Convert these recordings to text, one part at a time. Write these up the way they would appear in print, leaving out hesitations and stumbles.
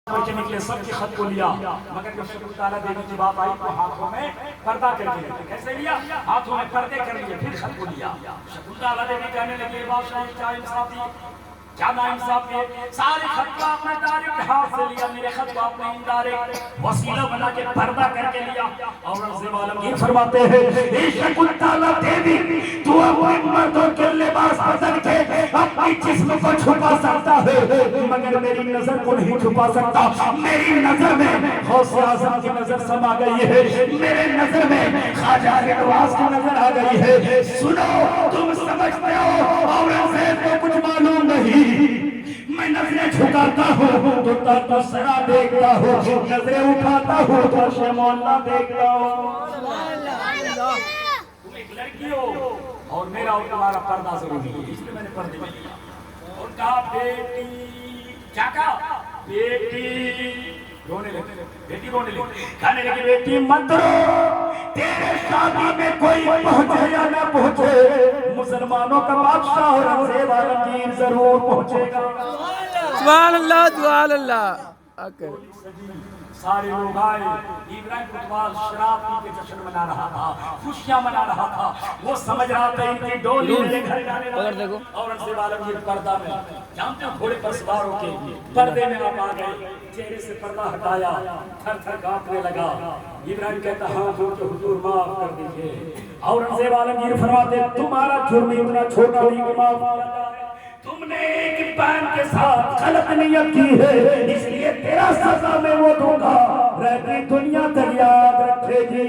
کر کے نکلے سب کی خط کو لیا، مگر جب شکر تعالیٰ دینے کی بات آئی تو ہاتھوں میں پردہ کر کے رکھے. کیسے لیا؟ ہاتھوں میں پردے کر لیے پھر خط کو لیا. شکر تعالیٰ دینے کہنے لگے بادشاہ کیا انصافی کیا نا انصافی ہے، سارے خط کو آپ نے ڈائریکٹ ہاتھ سے لیا، میرے خط کو آپ نے انڈائریکٹ وسیلہ بنا کے پردہ کر کے لیا. اورنگزیب عالمگیر فرماتے ہیں شکر تعالیٰ دیوی تو اپنے مردوں کے لباس بدل کے اپنی جسم کو چھپا سکتا ہے مگر میری نظر کو نہیں چھپا سکتا. میری نظر میں غوث اعظم کی نظر سما گئی ہے، میرے نظر میں خواجہ نواز کی نظر آ گئی ہے. سنو تم سمجھتے ہو اورنگزیب کو کچھ معلوم نہیں، میں نظریں جھکاتا ہوں تو تحت سرا دیکھتا ہوں، نظریں اٹھاتا ہوں تو عرش مولا دیکھتا ہوں. تم ایک لڑکی ہو اور میرا اور تمہارا پردہ ضروری ہے، اس لیے میں نے پردے میں لیا. اور کہا بیٹی کیا کہا؟ بیٹی رونے لگی، بیٹی رونے لگی. کہنے لگی بیٹی مت رو، تیرے شادی میں کوئی پہنچے یا نہ پہنچے مسلمانوں کا بادشاہ اورنگزیب عالمگیر ضرور پہنچے گا. سبحان اللہ سبحان اللہ. سارے لوگ آئے. ابراہیم کوتوال شراب پی کے جشن منا رہا تھا، خوشیاں منا رہا تھا. وہ سمجھ رہا تھا ان کی ڈولی میرے گھر جانے والی. اورنگزیب عالمگیر پردہ میں جانتے ہو گھوڑے پر سوار ہو کے پردے میں آپ آ گئے، چہرے سے پردہ ہٹایا، تھر تھر کانپنے لگا. ابراہیم کہتا ہاں جو کہ حضور معاف کر دیجئے. اورنگزیب عالمگیر فرماتے تمہارا جرم اتنا چھوٹا نہیں کہ معاف کیا جائے، تم نے ایک بہن کے ساتھ غلط نیت کی ہے اس لیے تیرا سزا میں وہ دوں گا، رہتی دنیا تک یاد رکھے گی.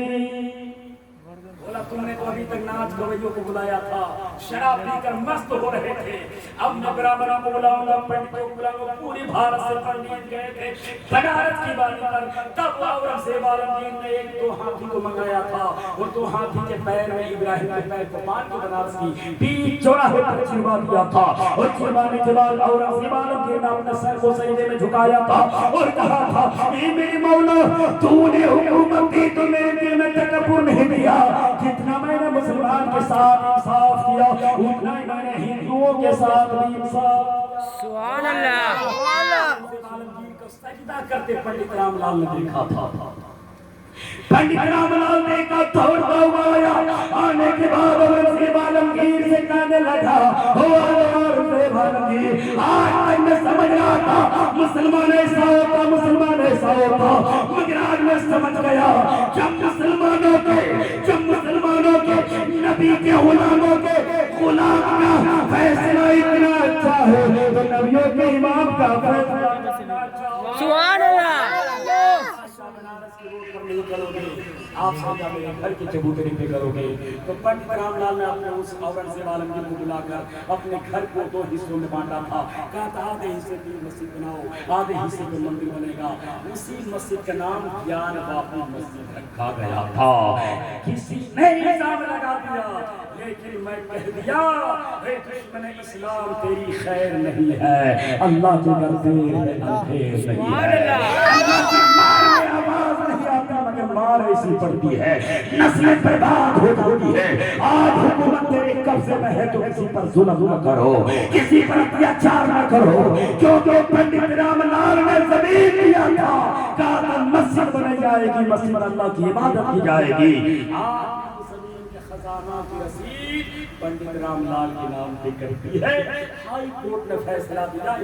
بولا تم نے تو ابھی تک ناچ گویوں کو بلایا تھا، شراب پی کر مست ہو رہے تھے، اب میں برابرہ کو بلاؤں گا، پنڈتوں کو بلاؤں گا. پوری بھارت سے پنڈت گئے تھے بنارس کی بانی پر. تب اورنگزیب عالمگیر نے ایک دو ہاتھی کو منگایا تھا، وہ دو ہاتھی کے پیر میں ابراہیم کے پیر کو مان کے بنارس کی بیچ چوراہے پر چروا دیا تھا. اور چروانے کے بعد اورنگزیب عالمگیر نے اپنے سر کو سجدے میں جھکایا تھا اور کہا تھا اے میرے مولا تو نے حکومت دی تو میرے دل میں تکبر نہیں دیا، جتنا میں نے مسلمان کے ساتھ انصاف کیا اتنا ہی میں نے ہندوؤں کے ساتھ بھی انصاف. سبحان اللہ. عالمگیر کو سجدہ کرتے پنڈت رام لال نے دیکھا تھا. پنڈت رام لال نے کا دوڑتا ہوا آیا. آنے کے بعد اورنگزیب عالمگیر سے کہنے لگا اورنگزیب عالمگیر آج میں سمجھ رہا تھا مسلمان ایسا ہوتا، مسلمان ایسا ہوتا، مگر آج میں سمجھ گیا جب مسلمانوں کے نبی کے غلاموں کے غلام کا فیصلہ اتنا اچھا ہے تو نبیوں کے امام کا فیصلہ اتنا اچھا ہو. سبحان اللہ. بنارس کے روڈ پر نہیں کرو گے، آپ سمجھا میرے گھر کی چبوتری پہ کرو گے. تو پنڈت رام لال نے اپنے اس اورنگزیب عالمگیر کو بلا کر اپنے گھر کو دو حصوں میں بانٹا تھا. کہا تھا آدھے حصے کی مسجد بناؤ، آدھے حصے کو مندر بنے گا. اسی مسجد کا نام گیان باپی مسجد رکھا گیا تھا. کسی نے الزام لگا دیا لیکن میں کہہ دیا اے دشمن اسلام تیری خیر نہیں ہے، اللہ کے گھر دیر ہے اندھیر نہیں ہے. اللہ کی مار میں آواز نہیں آتی مگر مار ایسی پڑتی ہے، نسلیں برباد ہو جاتی ہے. آج حکومت تیرے قبضے میں ہے تو کسی پر ظلم نہ کرو، کسی پر اتیاچار نہ کرو، کیونکہ پنڈت رام لال نے زمین لیا تھا، کہا مسجد بنائی جائے گی، مسجد پر اللہ کی عبادت کی جائے گی. آج زمین کے خزانہ کی رسید پنڈت رام لال کے نام پہ کرتی ہے. ہائی کورٹ نے فیصلہ دیا،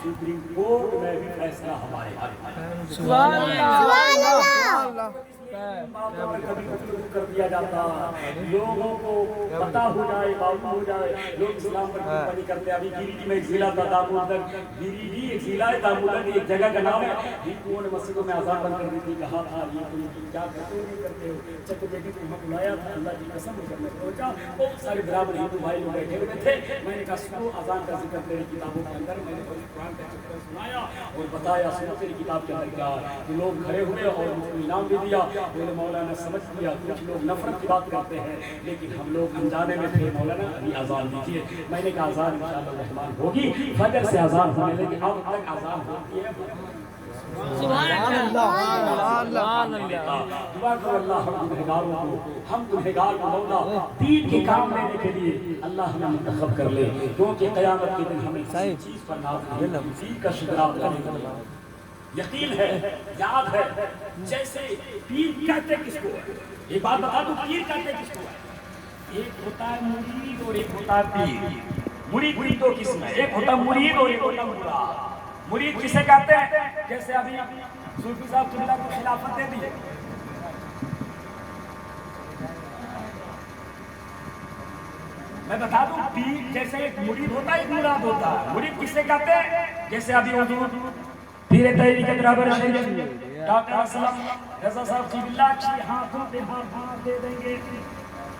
سپریم کورٹ میں بھی فیصلہ ہمارے حق. سبحان اللہ. کبھی کر دیا جاتا، لوگوں کو پتہ ہو جائے، معلوم ہو جائے، لوگ اسلام پر نہیں کرتے. ابھی گیریڈی میں ایک ضلع تھا دامودر، گیریڈی ایک ضلع ہے دامودر کی ایک جگہ کا نام ہے. ہندوؤں نے مسجدوں میں اذان بند کر دی تھی، کہا تھا یہ تم کیا کرتے ہو نہیں کرتے ہو. چک بیٹی کو وہاں بلایا تھا، اللہ کی قسم کرنے پہنچا، بہت سارے برابر ہندو بھائی لوگ بیٹھے ہوئے تھے. میں نے کہا سنو اذان کا ذکر تیری کتابوں کے اندر، میں نے قرآن کا ذکر سنایا اور بتایا سنو تیری کتاب کے اندر کیا ہے. لوگ کھڑے ہوئے اور مجھے انعام بھی دیا. میں نے مولانا سمجھ لیا کچھ لوگ نفرت کی بات کرتے ہیں لیکن ہم لوگ انجانے میں تھے مولانا ابھی اذان دیجیے میں نے کہا اذان انشاءاللہ الرحمن ہوگی فجر سے اذان ہونے لگی اب تک اذان ہوتی ہے سبحان اللہ دعا کرو اللہ ہم گنہگاروں کو ہم گنہگار کو مولا دین کے کام لینے کے لیے اللہ ہمیں منتخب کر لے کیونکہ قیامت کے دن ہمیں کسی چیز پر ناز نہیں اسی کا شکر آپ کریں گے یقین ہے یاد ہے جیسے پیر کہتے کس کو ہے ایک بات بتا دوں پیر کہتے کس کو ہے ایک ہوتا ہے مرید اور ایک ہوتا ہے پیر مرید دو قسم ہے ایک ہوتا ہے مرید اور ایک ہوتا ہے مراد مرید کسے کہتے ہیں جیسے ابھی صوفی صاحب قبلہ کو خلافت دے دی میں بتا دوں پیر جیسے ایک مرید ہوتا ہے ایک مراد ہوتا ہے مرید کسے کہتے ہیں جیسے ابھی پیر تحریک کے برابر ڈاکٹر اسلم رضا صاحب قبلہ کی ہاتھوں پہ ہاتھ دے دیں گے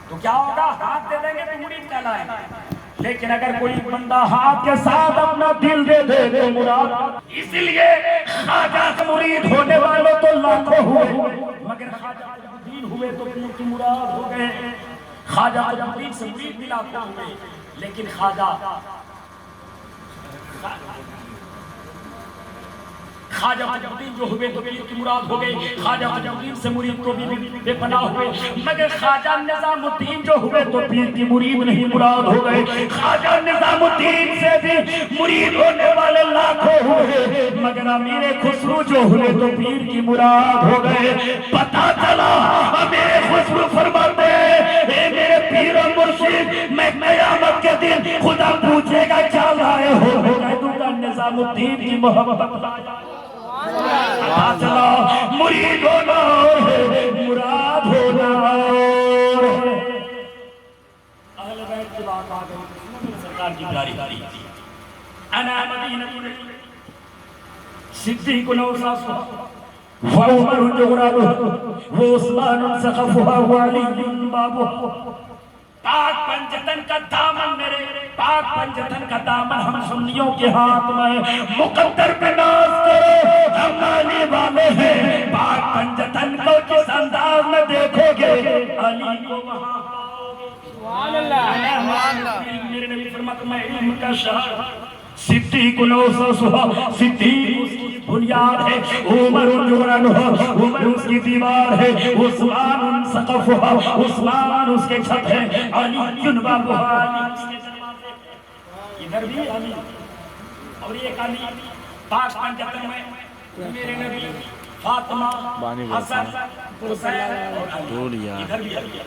تو کیا ہوگا ہاتھ دے دیں گے تو مرید کہلائیں گے لیکن اگر کوئی بندہ ہاتھ کے ساتھ اپنا دل دے دے تو مراد اس لیے خواجہ سے مرید ہونے والوں تو لاکھوں ہوئے مگر خواجہ الدین ہوئے تو پیر کی مراد ہو گئے خواجہ الدین سے مرید بھی لاکھوں ہوئے لیکن خواجہ الدین جو ہوئے تو پیر کی مراد ہو گئے خواجہ الدین سے مرید تو بھی بے پناہ ہوئے مگر خواجہ نظام الدین جو ہوئے تو پیر کی مرید نہیں مراد ہو گئے خواجہ نظام الدین سے بھی مرید ہونے والے لاکھوں ہوئے مگر امیر خسرو جو ہوئے تو پیر کی مراد ہو گئے پتہ چلا امیر خسرو فرماتے ہیں اے میرے پیر و مرشد میں قیامت کے دن خدا پوچھے گا کیا لائے ہو میں دوں گا نظام الدین کی محبت لایا چلا مرید ہونا مراد ہونا اہل بیت کی بات آ گئی سرکار کی پیاری انا مدینہ صدیق نوساس وعمر جغرابہ وعثمان سقفها وعلی بابہ پاک پنجتن کا دامن میرے پاک پنجتن کا دامن ہم سنیوں کے ہاتھ میں مقدر پہ ناز کرو ہم آنے والے ہیں پاک پنجتن کو کس انداز میں دیکھو گے علی کو وہاں سبحان اللہ میرے نبی فرماتا میں علم کا شہر صدیق نوسسہ صدیق اس کی بنیاد ہے عمر عمر اس کی دیوار ہے عثمان سقفہ عثمان اس کے چھت ہے علی بابہ علی ادھر بھی علی اور ایک علی پاک پنجتن میں میرے نبی فاطمہ حسن حسین اور علی ادھر بھی علی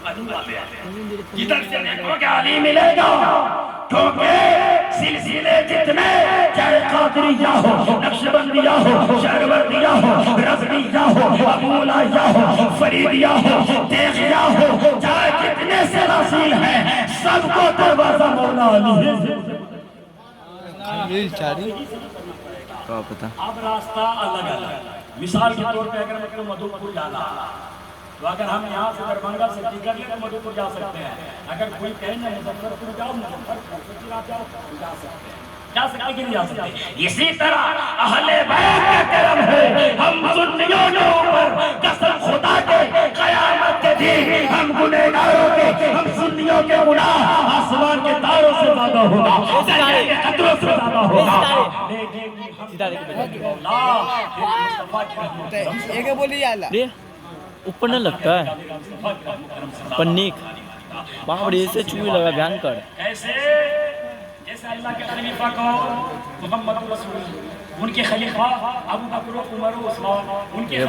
ادھر سے دیکھو کہ علی ملے گا کیونکہ سلسلے جتنے چاہے قادریہ ہو نقشبندیہ ہو شہروردیہ ہو رضویہ ہو ابولیہ ہو فریدیہ ہو دیغیہ ہو چاہے جتنے سلاسل ہیں سب کو دروازہ مولا علی اب راستہ الگ الگ مثال کے طور پہ اگر میں مدھوپور جانا تو اگر ہم یہاں سے دربھنگا سے ٹکٹ لیں تو مدھوپور جا سکتے ہیں اگر کوئی کہے نا مظفرپور جاؤ مظفرپور سے جا سکتے ہیں جا سکتے کہ نہیں جا سکتے اسی طرح اہل بیت کا کرم ہے ہم سنیوں کے اوپر قسم خدا کے قیامت کے دن ہم گنہگاروں کے ہم سنیوں کے گناہ آسمان کے تاروں سے زیادہ ہوگا دریا کے قطروں سے زیادہ ہوگا ایک بولی اللہ اوپر نہ لگتا ہے پنیک بابڑی سے چوئی لگا بیان کر ایسے جیسے اللہ کے خلیفہ کو محمد رسول ان کے خلیفہ ابو بکر و عمر و عثمان ان کے